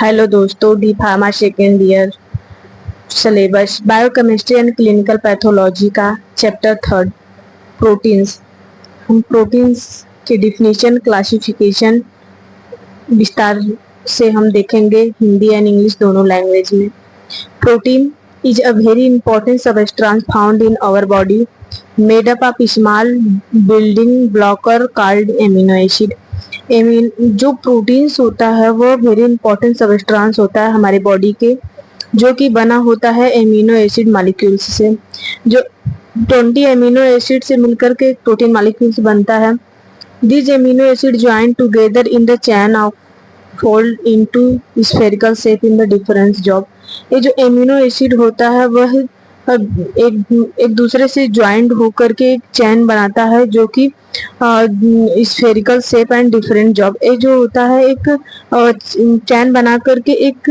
Hello दोस्तों, D pharma second year syllabus biochemistry and clinical pathology का chapter third proteins. हम proteins के definition, classification विस्तार से हम देखेंगे हिंदी एंड इंग्लिश दोनों लैंग्वेज में। Protein is a very important substance found in our body made up of small building blocker called amino acid। जो प्रोटीन्स होता है वो वेरी इंपॉर्टेंट सबस्ट्रांस होता है हमारे बॉडी के, जो कि बना होता है एमिनो एसिड मॉलिक्यूल्स से। जो 20 एमिनो एसिड से मिलकर के प्रोटीन मॉलिक्यूल्स बनता है। This amino acid join together in the chain of fold into spherical shape in the different job. ये जो एमिनो एसिड होता है वह एक दूसरे से ज्वाइंट होकर के एक चैन बनाता है, जो कि spherical shape and different job. ये जो होता है एक चैन बना करके एक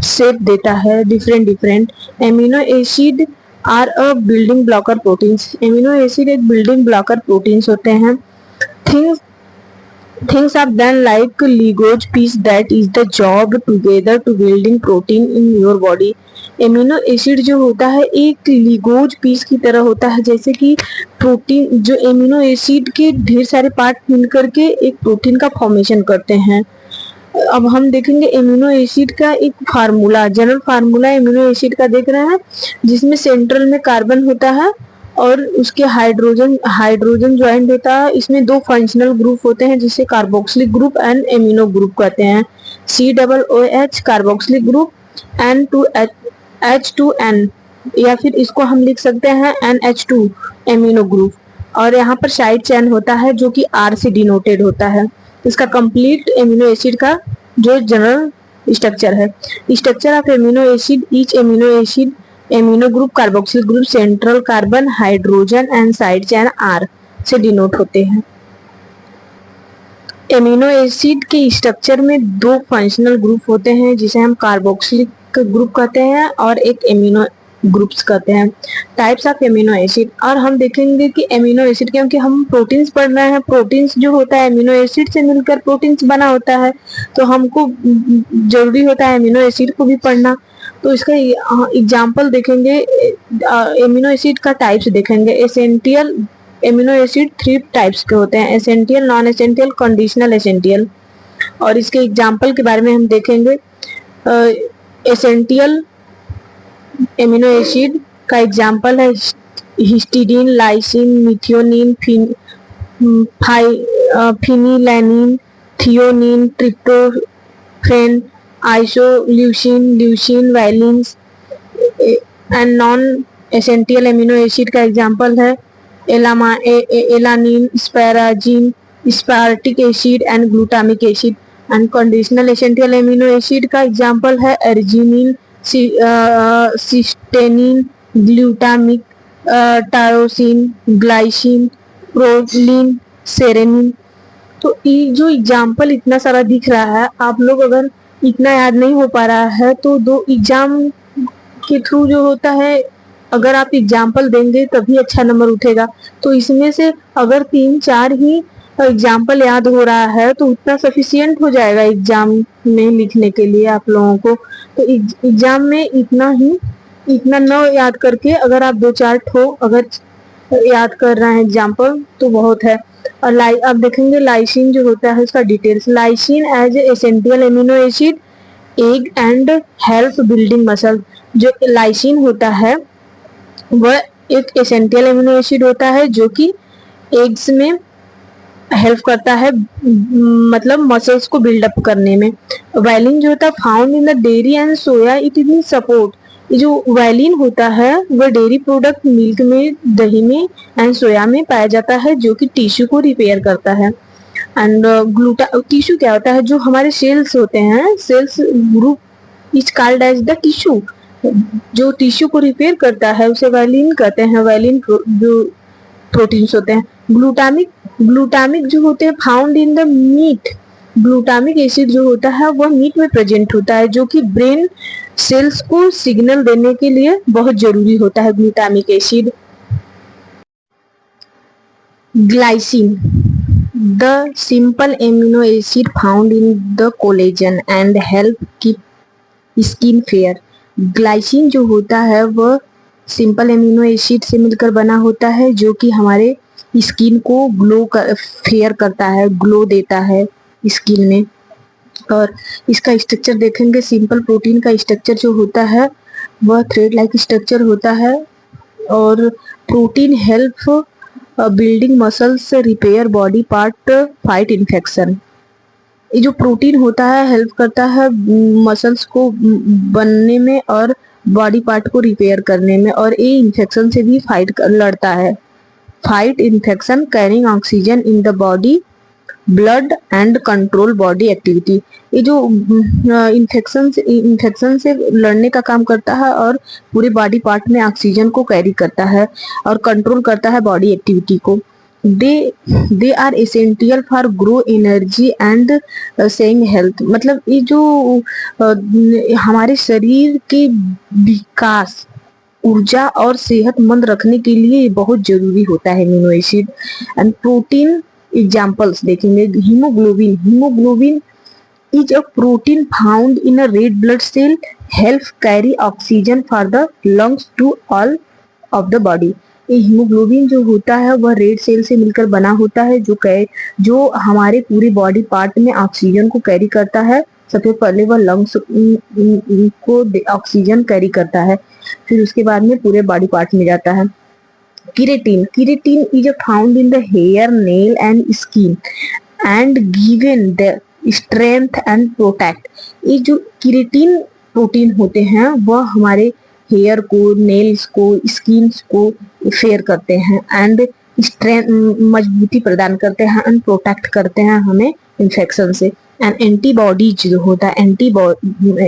शेप देता है different different. Amino acid are a building blocker proteins. Amino acid एक बिल्डिंग ब्लॉकर प्रोटीन्स होते हैं। Things are then like ligose piece that is the job together to building protein in your body। Amino acid जो होता है एक लिगोज piece की तरह होता है, जैसे कि प्रोटीन जो एमिनो एसिड के ढेर सारे पार्ट मिलकर के एक प्रोटीन का फॉर्मेशन करते हैं। अब हम देखेंगे एमिनो एसिड का एक formula, general formula amino acid का देख रहे हैं, जिसमें सेंट्रल में कार्बन होता है और उसके हाइड्रोजन ज्वाइंट होता है। इसमें दो फंक्शनल ग्रुप होते हैं जिसे carboxylic group and amino group कहते हैं। COOH कार्बोक्सिलिक ग्रुप, H2N, या फिर इसको हम लिख सकते हैं NH2 एमिनो ग्रुप। और यहाँ पर साइड चेन होता है जो कि R से डिनोटेड होता है। इसका कंप्लीट एमिनो एसिड का जो जनरल स्ट्रक्चर है। Structure of amino acid, each amino acid amino group carboxyl group central carbon hydrogen and side chain R से डिनोट होते हैं। एमिनो एसिड के स्ट्रक्चर में दो फंक्शनल ग्रुप होते हैं जिसे हम कार्बोक्सिलिक ग्रुप कहते हैं और एक एमिनो ग्रुप्स कहते हैं। टाइप्स ऑफ एमिनो एसिड, और हम देखेंगे कि एमिनो एसिड, क्योंकि हम प्रोटीन्स पढ़ रहे हैं, प्रोटीन्स जो होता है एमिनो एसिड से मिलकर प्रोटीन्स बना होता है, तो हमको जरूरी होता है एमिनो एसिड को भी पढ़ना। तो इसका एग्जाम्पल देखेंगे, एमिनो एसिड का टाइप्स देखेंगे। एसेंशियल एमिनो एसिड 3 टाइप्स के होते हैं, essential, non essential, conditional essential. और इसके एग्जाम्पल के बारे में हम देखेंगे। एसेंशियल एमिनो एसिड का एग्जाम्पल है histidine, lysine, methionine, phenylalanine, threonine, tryptophan, isoleucine, leucine, valines. And non essential amino acid का एग्जाम्पल है alanine, asparagine, aspartic acid and glutamic acid. And conditional essential amino acid का example है arginine, सिस्टेनिन, glutamic, tyrosine, glycine, proline, serine. तो ये जो example इतना सारा दिख रहा है, आप लोग अगर इतना याद नहीं हो पा रहा है तो दो एग्जाम के थ्रू जो होता है, अगर आप एग्जाम्पल देंगे तभी अच्छा नंबर उठेगा। तो इसमें से अगर 3-4 ही एग्जाम्पल याद हो रहा है तो उतना सफिशियंट हो जाएगा एग्जाम में लिखने के लिए आप लोगों को। तो एग्जाम में इतना न याद करके अगर आप 2-4 ठो अगर याद कर रहे हैं एग्जाम्पल तो बहुत है। और अब देखेंगे लाइसिन जो होता है उसका details. Lysine as essential amino acid egg and help building muscle. जो लाइसिन होता है वह एक एसेंशियल एमिनो एसिड होता है जो कि एग्स में हेल्प करता है, मतलब मसल्स को बिल्डअप करने में। वायलिन जो होता है found in the dairy and soya, it is in support. ये जो वायलिन होता है वह डेयरी प्रोडक्ट, मिल्क में, दही में एंड सोया में पाया जाता है, जो कि टिश्यू को रिपेयर करता है। एंड टिश्यू क्या होता है, जो हमारे सेल्स होते हैं, cells group is called as the tissue. जो टिश्यू को रिपेयर करता है उसे वायलिन कहते हैं। वायलिन जो प्रोटीन्स होते हैं। ग्लूटामिक जो होते हैं found in the meat. Glutamic acid जो होता है वह मीट में प्रेजेंट होता है, जो कि ब्रेन सेल्स को सिग्नल देने के लिए बहुत जरूरी होता है glutamic acid. Glycine the simple amino acid found in the collagen and help keep skin fair. Glycine जो होता है वह सिंपल एमिनो एसिड से मिलकर बना होता है जो कि हमारे स्किन को फेयर करता है, ग्लो देता है स्किन में। और इसका स्ट्रक्चर देखेंगे, सिंपल प्रोटीन का स्ट्रक्चर जो होता है वह थ्रेड लाइक स्ट्रक्चर होता है। और protein help building muscles, repair body part, fight infection. ये जो प्रोटीन होता है हेल्प करता है मसल्स को बनने में और बॉडी पार्ट को रिपेयर करने में, और ये इन्फेक्शन से भी लड़ता है। Fight infection, carrying oxygen in the body blood and control body activity. ये जो इन्फेक्शन से लड़ने का काम करता है और पूरे बॉडी पार्ट में ऑक्सीजन को कैरी करता है और कंट्रोल करता है बॉडी एक्टिविटी को। They are essential for grow, energy and saying health. मतलब ये जो हमारे शरीर के विकास, ऊर्जा और सेहतमंद रखने के लिए बहुत जरूरी होता है amino acid. And protein examples देखेंगे। Haemoglobin, haemoglobin is a protein found in a red blood cell, help carry oxygen for the lungs to all of the body। ये हीमोग्लोबिन जो होता है वह रेड सेल से मिलकर बना होता है जो हमारे पूरे बॉडी पार्ट में ऑक्सीजन को कैरी करता है। सबसे पहले वह लंग्स को ऑक्सीजन कैरी करता है, फिर उसके बाद में पूरे बॉडी पार्ट में जाता है। Keratin, keratin is found in the hair, nail and skin and given the strength and protect। ये जो केराटिन प्रोटीन होते हैं वह हमारे हेयर को, नेल्स को, स्किन को फेयर करते हैं एंड स्ट्रेंथ, मजबूती प्रदान करते हैं एंड प्रोटेक्ट करते हैं हमें इन्फेक्शन से। एंड एंटीबॉडीज जो होता है,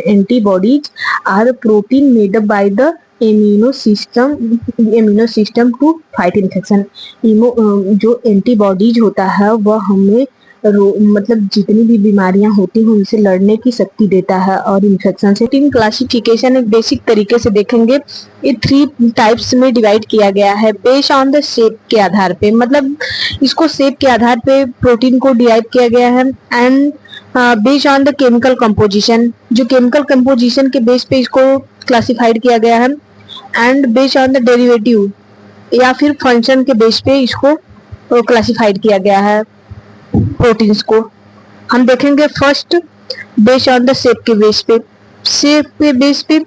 antibodies are protein made up by the immuno system to fight infection. जो एंटीबॉडीज होता है वह हमें मतलब जितनी भी बीमारियां होती हैं उनसे लड़ने की शक्ति देता है और इन्फेक्शन से। टीम क्लासिफिकेशन एक बेसिक तरीके से देखेंगे। ये 3 टाइप्स में डिवाइड किया गया है बेस्ड ऑन द शेप के आधार पे। मतलब इसको शेप के आधार पे प्रोटीन को डिवाइड किया गया है। And based on the chemical composition, जो केमिकल कंपोजिशन के बेस पे इसको क्लासिफाइड किया गया है। And based on the derivative या फिर फंक्शन के बेस पे इसको क्लासिफाइड किया गया है प्रोटीन्स को। हम देखेंगे first based on the shape के बेस पे। शेप के बेस पे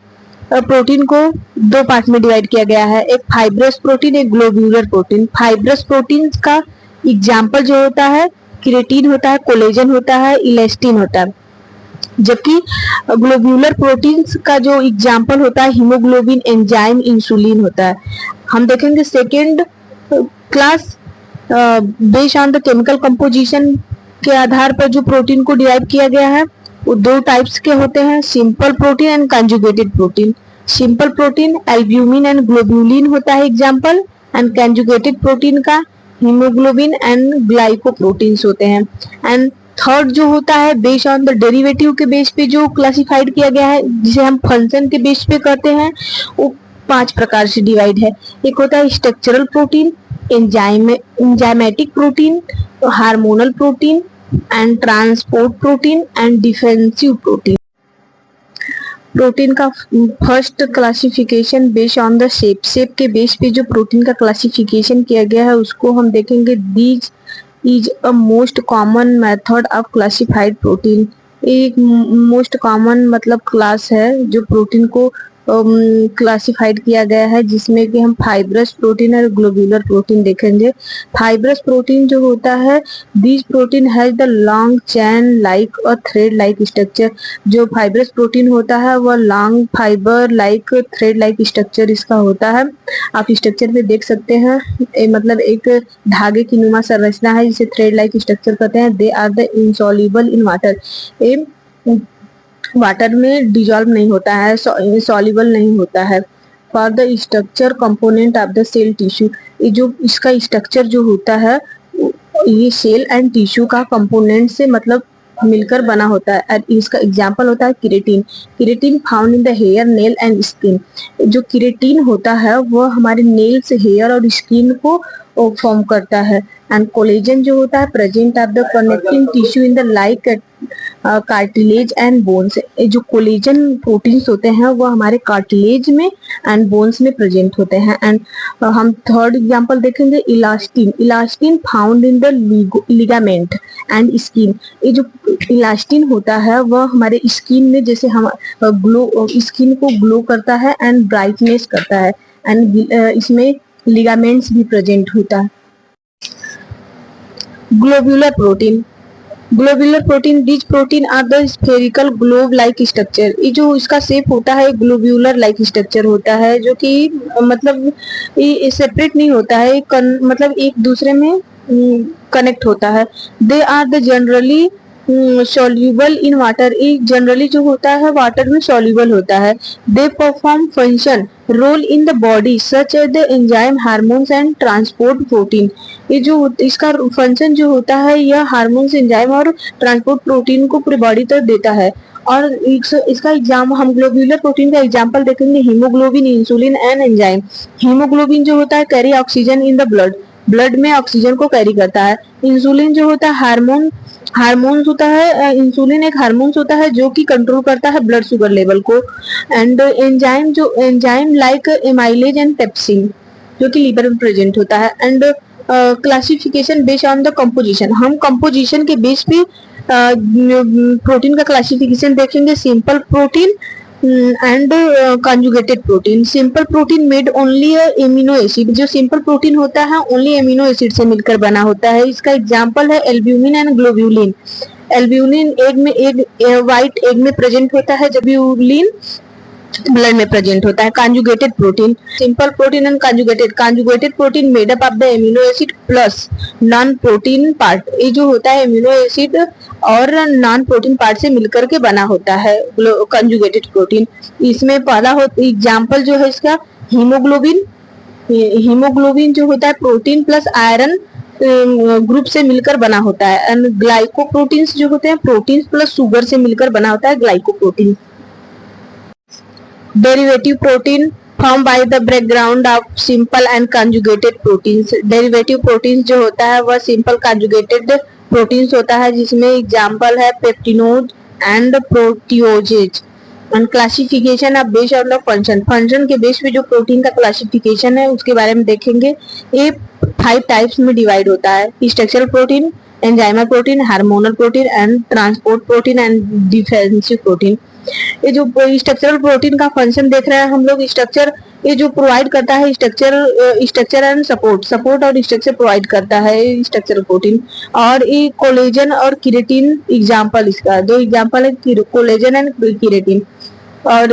प्रोटीन को 2 पार्ट में डिवाइड किया गया है, एक फाइब्रस प्रोटीन, एक ग्लोब्यूलर प्रोटीन। फाइब्रस प्रोटीन का एग्जाम्पल जो होता है केराटिन होता है, कोलेजन होता है, इलास्टिन होता है। जबकि ग्लोब्यूलर प्रोटीन्स का जो एग्जाम्पल होता है हीमोग्लोबिन, एंजाइम, इंसुलिन होता है। हम देखेंगे second class based on the chemical composition के आधार पर जो प्रोटीन को डिराइव किया गया है वो 2 टाइप्स के होते हैं, simple protein and conjugated protein. Simple protein albumin and globulin होता है एग्जाम्पल, एंड कंजुगेटेड प्रोटीन का हीमोग्लोबिन एंड ग्लाइकोप्रोटीन्स होते हैं। एंड थर्ड जो होता है बेस्ड ऑन द डेरिवेटिव के बेस पे जो क्लासिफाइड किया गया है, जिसे हम फंक्शन के बेस पे करते हैं, वो 5 प्रकार से डिवाइड है। एक होता है structural protein, enzymatic protein, hormonal protein and transport protein and defensive protein. Protein का first classification based on the shape. Shape के बेस पे जो प्रोटीन का क्लासिफिकेशन किया गया है उसको हम देखेंगे। These is a most common method of classified protein. एक मोस्ट कॉमन मतलब क्लास है जो प्रोटीन को क्लासिफाइड किया गया है, जिसमें कि हम फाइब्रस प्रोटीन और ग्लोब्यूलर प्रोटीन देखेंगे। फाइब्रस प्रोटीन जो होता है, this protein has the long chain like और थ्रेड लाइक स्ट्रक्चर। जो फाइब्रस प्रोटीन होता है वह long fibre like thread like structure इसका होता है। आप स्ट्रक्चर में देख सकते हैं मतलब एक धागे की नुमा संरचना है जिसे थ्रेड लाइक स्ट्रक्चर कहते हैं। They are the insoluble in water. Water में डिजॉल्व नहीं होता है, सॉल्युबल नहीं होता है। For the structure component of the cell tissue, ये जो इसका स्ट्रक्चर जो होता है ये सेल एंड टिश्यू का कंपोनेंट से मतलब मिलकर बना होता है। इसका एग्जांपल होता है keratin. Keratin found in the hair, nail and skin. जो केराटिन होता है वह हमारे नेल्स, हेयर और स्किन को फॉर्म करता है। एंड कोलेजन जो होता है present of the connecting tissue in the like cartilage and bones. जो कोलेजन प्रोटीन्स होते हैं वो हमारे कार्टिलेज में एंड बोन्स में प्रेजेंट होते हैं। एंड हम थर्ड एग्जांपल देखेंगे elastin. Elastin found in the ligament and skin. ये जो इलास्टिन होता है वह हमारे स्किन में जैसे हम ग्लो स्किन को ग्लो करता है एंड ब्राइटनेस करता है। एंड इसमें लिगामेंट्स भी प्रेजेंट होता है। Globular protein. Globular protein, this protein are the spherical globe like structure. ये जो इसका शेप होता है ग्लोब्यूलर लाइक स्ट्रक्चर होता है, जो कि मतलब ये सेपरेट नहीं होता है, मतलब एक दूसरे में कनेक्ट होता है। They are the generally soluble in water. ये जनरली जो होता है वाटर में सॉल्यूबल होता है। They perform function role in the body such as the enzyme, hormones and transport protein. ये जो इसका फंक्शन जो होता है यह हार्मोन्स, एंजाइम और ट्रांसपोर्ट प्रोटीन को पूरी बॉडी तक देता है। और इसका एग्जाम हम ग्लोब्यूलर प्रोटीन का एग्जांपल देखेंगे haemoglobin, insulin and enzyme. Haemoglobin जो होता है carry oxygen in the blood, blood में ऑक्सीजन को कैरी करता है। इंसुलिन जो होता है हार्मोन्स होता है, इंसुलिन एक हार्मोन्स होता है जो कि कंट्रोल करता है ब्लड शुगर लेवल को। And enzyme like amylase and pepsin जो कि लीवर में प्रेजेंट होता है। And classification based on the composition, हम कंपोजिशन के बेस पे प्रोटीन का क्लासिफिकेशन देखेंगे। Simple protein and conjugated protein. Simple protein made only amino acid, जो सिंपल प्रोटीन होता है ओनली एमिनो एसिड से मिलकर बना होता है। इसका एग्जांपल है albumin and globulin. Albumin egg में व्हाइट एग में प्रेजेंट होता है, जब ग्लोब्यूलिन ब्लड में प्रेजेंट होता है। Conjugated protein, simple protein and conjugated protein made up of the amino acid plus non protein part. ये जो होता है एमिनो एसिड और नॉन प्रोटीन पार्ट से मिलकर के बना होता है कंजुगेटेड प्रोटीन। इसमें पहला एग्जांपल जो है इसका हीमोग्लोबिन। हीमोग्लोबिन जो होता है प्रोटीन प्लस आयरन ग्रुप से मिलकर बना होता है। एंड ग्लाइकोप्रोटीन्स जो होते हैं प्रोटीन प्लस शुगर से मिलकर बना होता है glycoprotein. Derivative protein form by the background of simple and conjugated proteins. Derivative proteins जो होता है वह सिंपल कंजुगेटेड प्रोटीन्स होता है, जिसमें एग्जांपल है पेप्टिनोज and proteases. And classification of based on the function के बेस पे जो प्रोटीन का क्लासिफिकेशन है उसके बारे में देखेंगे। ये 5 टाइप्स में डिवाइड होता है। Structural protein, enzymal protein, hormonal protein and transport protein and defensive protein. ये जो स्ट्रक्चरल प्रोटीन का फंक्शन देख रहे हैं हम लोग, स्ट्रक्चर ये जो प्रोवाइड करता है स्ट्रक्चर एंड सपोर्ट और स्ट्रक्चर प्रोवाइड करता है स्ट्रक्चरल प्रोटीन। और ये कोलेजन और किरेटिन एग्जांपल, इसका 2 एग्जांपल है कोलेजन एंड किरेटिन। और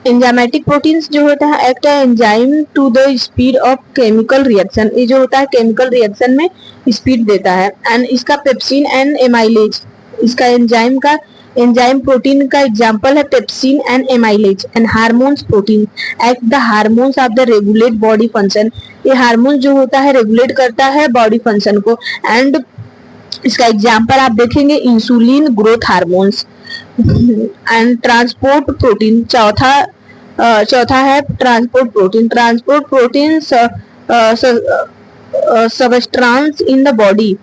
एंजाइमेटिक प्रोटीन्स जो होता है act enzyme to the speed of chemical reaction. ये जो होता है केमिकल रिएक्शन में स्पीड देता है। एंड इसका पेप्सिन एंड एमाइलेज, इसका एंजाइम प्रोटीन का एग्जांपल है pepsin and amylase. And hormones protein act the hormones of the regulate body function. ये हार्मोन जो होता है रेगुलेट करता है बॉडी फंक्शन को। एंड इसका एग्जांपल आप देखेंगे insulin, growth hormones. And transport protein चौथा है transport protein substances in the body.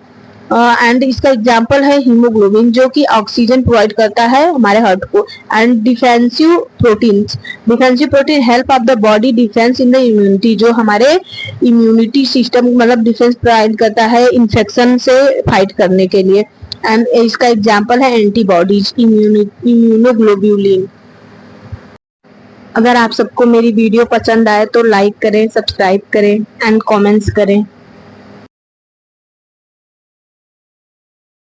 And इसका एग्जांपल है हीमोग्लोबिन जो कि ऑक्सीजन प्रोवाइड करता है हमारे हार्ट को। And defensive protein help of the body defence in the immunity, जो हमारे इम्यूनिटी सिस्टम मतलब डिफेंस प्रोवाइड करता है इन्फेक्शन से फाइट करने के लिए। एंड इसका एग्जांपल है एंटीबॉडीज, इम्यूनोग्लोब्यूलिन। अगर आप सबको मेरी वीडियो पसंद आए तो लाइक करें, सब्सक्राइब करें एंड कमेंट्स करें।